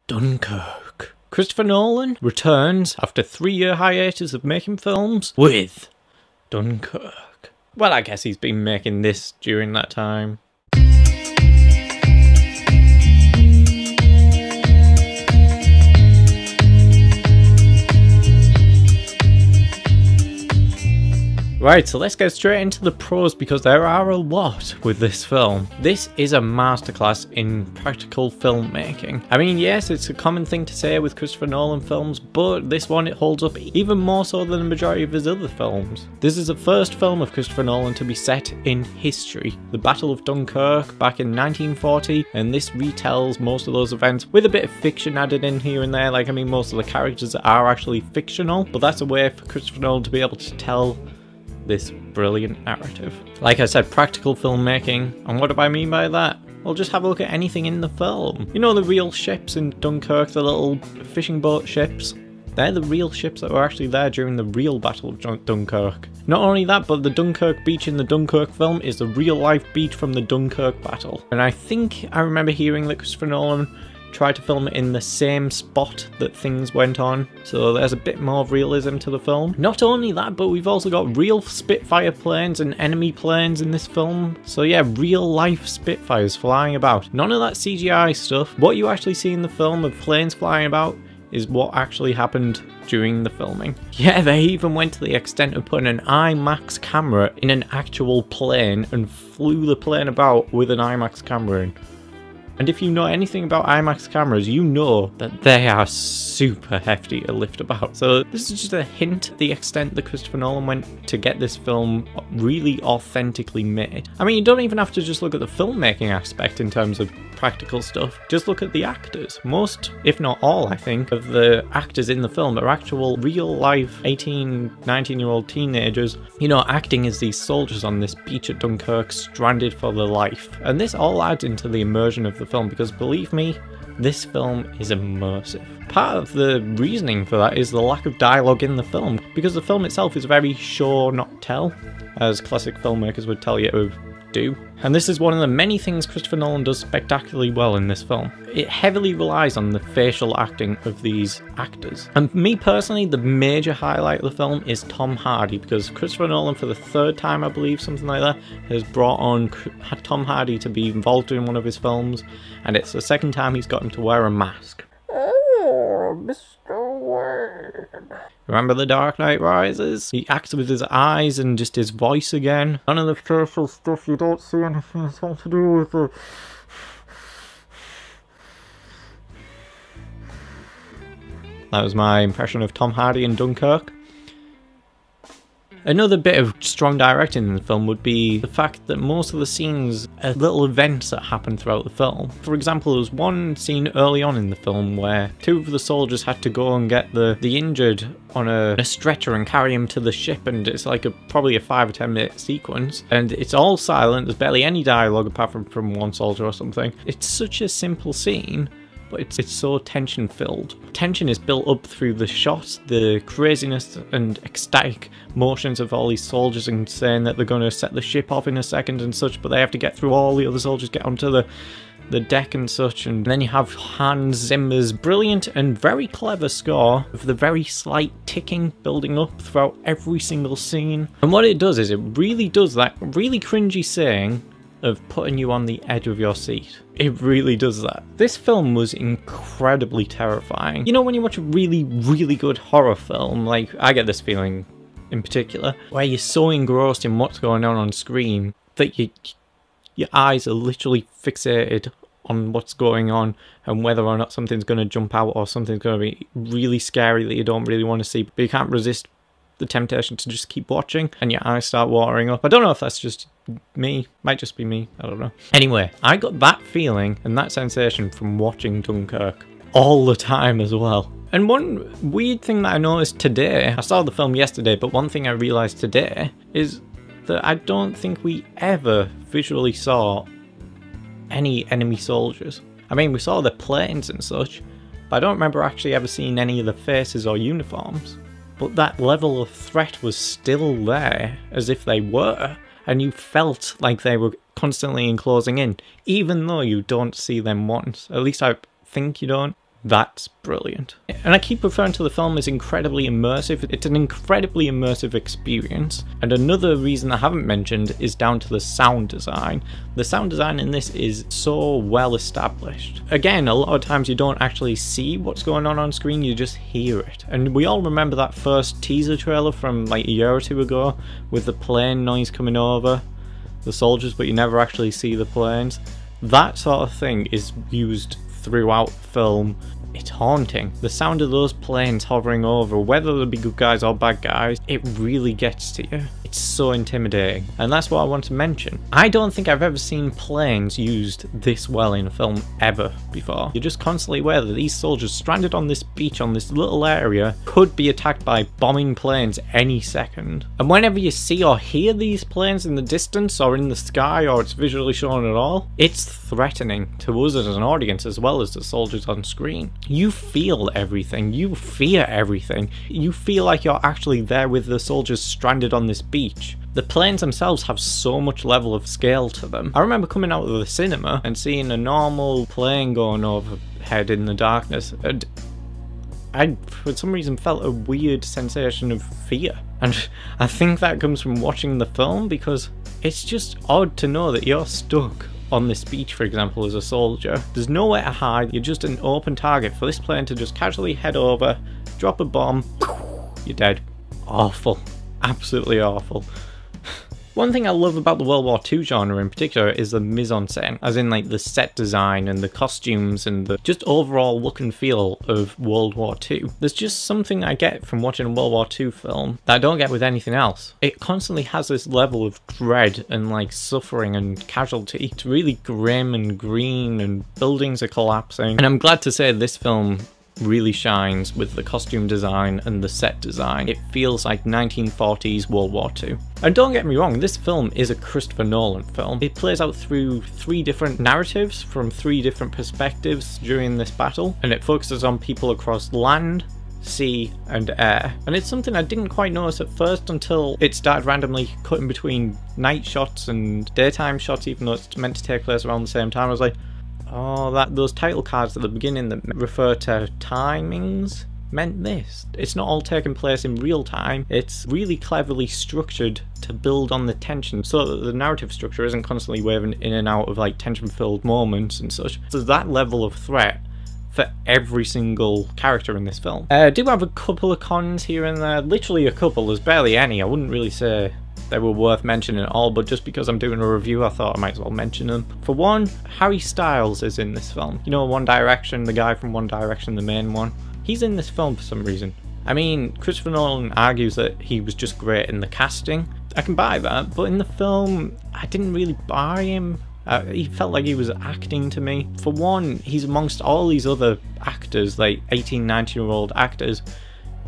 Dunkirk. Christopher Nolan returns after 3-year hiatus of making films with Dunkirk. Well, I guess he's been making this during that time. Right, so let's get straight into the pros because there are a lot with this film. This is a masterclass in practical filmmaking. I mean, yes, it's a common thing to say with Christopher Nolan films, but this one, it holds up even more so than the majority of his other films. This is the first film of Christopher Nolan to be set in history. The Battle of Dunkirk back in 1940, and this retells most of those events with a bit of fiction added in here and there. Like, I mean, most of the characters are actually fictional, but that's a way for Christopher Nolan to be able to tell this brilliant narrative. Like I said, practical filmmaking, and what do I mean by that? Well, just have a look at anything in the film. You know the real ships in Dunkirk, the little fishing boat ships? They're the real ships that were actually there during the real Battle of Dunkirk. Not only that, but the Dunkirk beach in the Dunkirk film is the real life beach from the Dunkirk battle. And I think I remember hearing that Christopher Nolan tried to film it in the same spot that things went on, so there's a bit more realism to the film. Not only that, but we've also got real Spitfire planes and enemy planes in this film. So yeah, real life Spitfires flying about. None of that CGI stuff. What you actually see in the film of planes flying about is what actually happened during the filming. Yeah, they even went to the extent of putting an IMAX camera in an actual plane and flew the plane about with an IMAX camera in. And if you know anything about IMAX cameras, you know that they are super hefty to lift about. So this is just a hint at the extent that Christopher Nolan went to get this film really authentically made. I mean, you don't even have to just look at the filmmaking aspect in terms of practical stuff. Just look at the actors. Most, if not all, I think, of the actors in the film are actual real-life 18, 19-year-old teenagers, you know, acting as these soldiers on this beach at Dunkirk, stranded for their life. And this all adds into the immersion of the film, because believe me, this film is immersive. Part of the reasoning for that is the lack of dialogue in the film, because the film itself is very show not tell, as classic filmmakers would tell you to do. And this is one of the many things Christopher Nolan does spectacularly well in this film. It heavily relies on the facial acting of these actors. And me personally, the major highlight of the film is Tom Hardy, because Christopher Nolan, for the 3rd time I believe, something like that, has brought on Tom Hardy to be involved in one of his films, and it's the 2nd time he's got him to wear a mask. Oh, Mr. Wayne. Remember The Dark Knight Rises? He acts with his eyes and just his voice again. None of the facial stuff, you don't see anything that's got to do with it. That was my impression of Tom Hardy in Dunkirk. Another bit of strong directing in the film would be the fact that most of the scenes are little events that happen throughout the film. For example, there was one scene early on in the film where 2 of the soldiers had to go and get the injured on a stretcher and carry him to the ship, and it's like probably a 5 or 10 minute sequence, and it's all silent, there's barely any dialogue apart from one soldier or something. It's such a simple scene, but it's so tension filled. Tension is built up through the shots, the craziness and ecstatic motions of all these soldiers, and saying that they're going to set the ship off in a second and such, but they have to get through all the other soldiers, get onto the deck and such. And then you have Hans Zimmer's brilliant and very clever score of the very slight ticking building up throughout every single scene. And what it does is it really does that really cringy saying of putting you on the edge of your seat. It really does that. This film was incredibly terrifying. You know when you watch a really, really good horror film, like I get this feeling in particular, where you're so engrossed in what's going on screen that your eyes are literally fixated on what's going on and whether or not something's going to jump out or something's going to be really scary that you don't really want to see, but you can't resist the temptation to just keep watching and your eyes start watering up. I don't know if that's just me, might just be me, I don't know. Anyway, I got that feeling and that sensation from watching Dunkirk all the time as well. And one weird thing that I noticed today, I saw the film yesterday, but one thing I realised today is that I don't think we ever visually saw any enemy soldiers. I mean, we saw the planes and such, but I don't remember actually ever seeing any of the faces or uniforms. But that level of threat was still there, as if they were, and you felt like they were constantly enclosing in, even though you don't see them once. At least I think you don't. That's brilliant. And I keep referring to the film as incredibly immersive. It's an incredibly immersive experience. And another reason I haven't mentioned is down to the sound design. The sound design in this is so well established. Again, a lot of times you don't actually see what's going on screen, you just hear it. And we all remember that first teaser trailer from like a year or two ago with the plane noise coming over the soldiers, but you never actually see the planes. That sort of thing is used throughout film. It's haunting. The sound of those planes hovering over, whether they be good guys or bad guys, it really gets to you. It's so intimidating. And that's what I want to mention. I don't think I've ever seen planes used this well in a film ever before. You're just constantly aware that these soldiers stranded on this beach, on this little area, could be attacked by bombing planes any second. And whenever you see or hear these planes in the distance or in the sky, or it's visually shown at all, it's threatening to us as an audience as well as the soldiers on screen. You feel everything, you fear everything, you feel like you're actually there with the soldiers stranded on this beach. The planes themselves have so much level of scale to them. I remember coming out of the cinema and seeing a normal plane going overhead in the darkness, and I, for some reason, felt a weird sensation of fear. And I think that comes from watching the film, because it's just odd to know that you're stuck on this beach, for example, as a soldier. There's nowhere to hide, you're just an open target for this plane to just casually head over, drop a bomb, you're dead. Awful. Absolutely awful. One thing I love about the World War II genre in particular is the mise-en-scène, as in like the set design and the costumes and the just overall look and feel of World War II. There's just something I get from watching a World War II film that I don't get with anything else. It constantly has this level of dread and like suffering and casualty. It's really grim and green and buildings are collapsing. And I'm glad to say this film really shines with the costume design and the set design. It feels like 1940s World War II. And don't get me wrong, this film is a Christopher Nolan film. It plays out through 3 different narratives from 3 different perspectives during this battle, and it focuses on people across land, sea and air. And it's something I didn't quite notice at first until it started randomly cutting between night shots and daytime shots, even though it's meant to take place around the same time. I was like, oh, those title cards at the beginning that refer to timings meant this. It's not all taking place in real time. It's really cleverly structured to build on the tension so that the narrative structure isn't constantly waving in and out of like tension-filled moments and such. So that level of threat for every single character in this film. I do have a couple of cons here and there. Literally a couple. There's barely any. I wouldn't really say they were worth mentioning at all, but just because I'm doing a review I thought I might as well mention them. For one, Harry Styles is in this film. You know, One Direction, the guy from One Direction, the main one. He's in this film for some reason. I mean, Christopher Nolan argues that he was just great in the casting. I can buy that, but in the film, I didn't really buy him. He felt like he was acting to me. For one, he's amongst all these other actors, like 18, 19-year-old actors,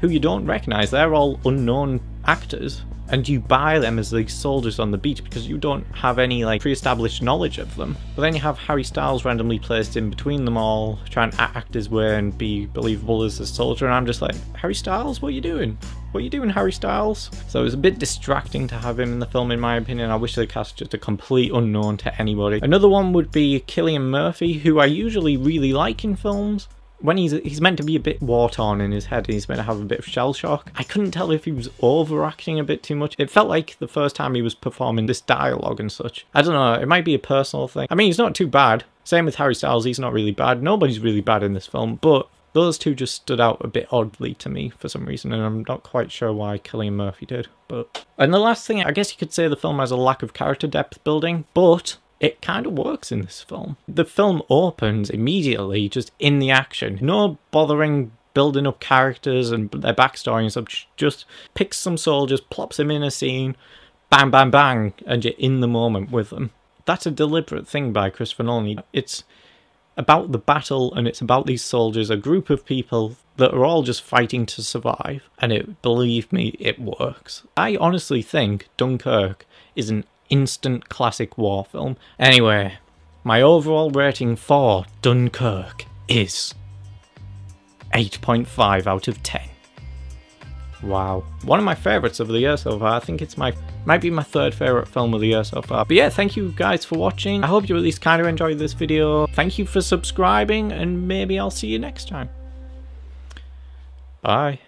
who you don't recognise. They're all unknown actors. And you buy them as these soldiers on the beach because you don't have any like pre-established knowledge of them. But then you have Harry Styles randomly placed in between them all, trying to act his way and be believable as a soldier, and I'm just like, Harry Styles, what are you doing? What are you doing, Harry Styles? So it was a bit distracting to have him in the film, in my opinion. I wish they cast just a complete unknown to anybody. Another one would be Cillian Murphy, who I usually really like in films. When he's meant to be a bit war-torn in his head, he's meant to have a bit of shell shock. I couldn't tell if he was overacting a bit too much. It felt like the first time he was performing this dialogue and such. I don't know, it might be a personal thing. I mean, he's not too bad. Same with Harry Styles, he's not really bad. Nobody's really bad in this film, but those two just stood out a bit oddly to me for some reason, and I'm not quite sure why Cillian Murphy did. And the last thing, I guess you could say the film has a lack of character depth building, but it kind of works in this film. The film opens immediately just in the action. No bothering building up characters and their backstory and stuff. Just picks some soldiers, plops them in a scene, bang, bang, bang, and you're in the moment with them. That's a deliberate thing by Christopher Nolan. It's about the battle and it's about these soldiers, a group of people that are all just fighting to survive. And believe me, it works. I honestly think Dunkirk is an instant classic war film. Anyway, my overall rating for Dunkirk is 8.5 out of 10. Wow. One of my favourites of the year so far. I think it's might be my third favourite film of the year so far. But yeah, thank you guys for watching. I hope you at least kind of enjoyed this video. Thank you for subscribing, and maybe I'll see you next time. Bye.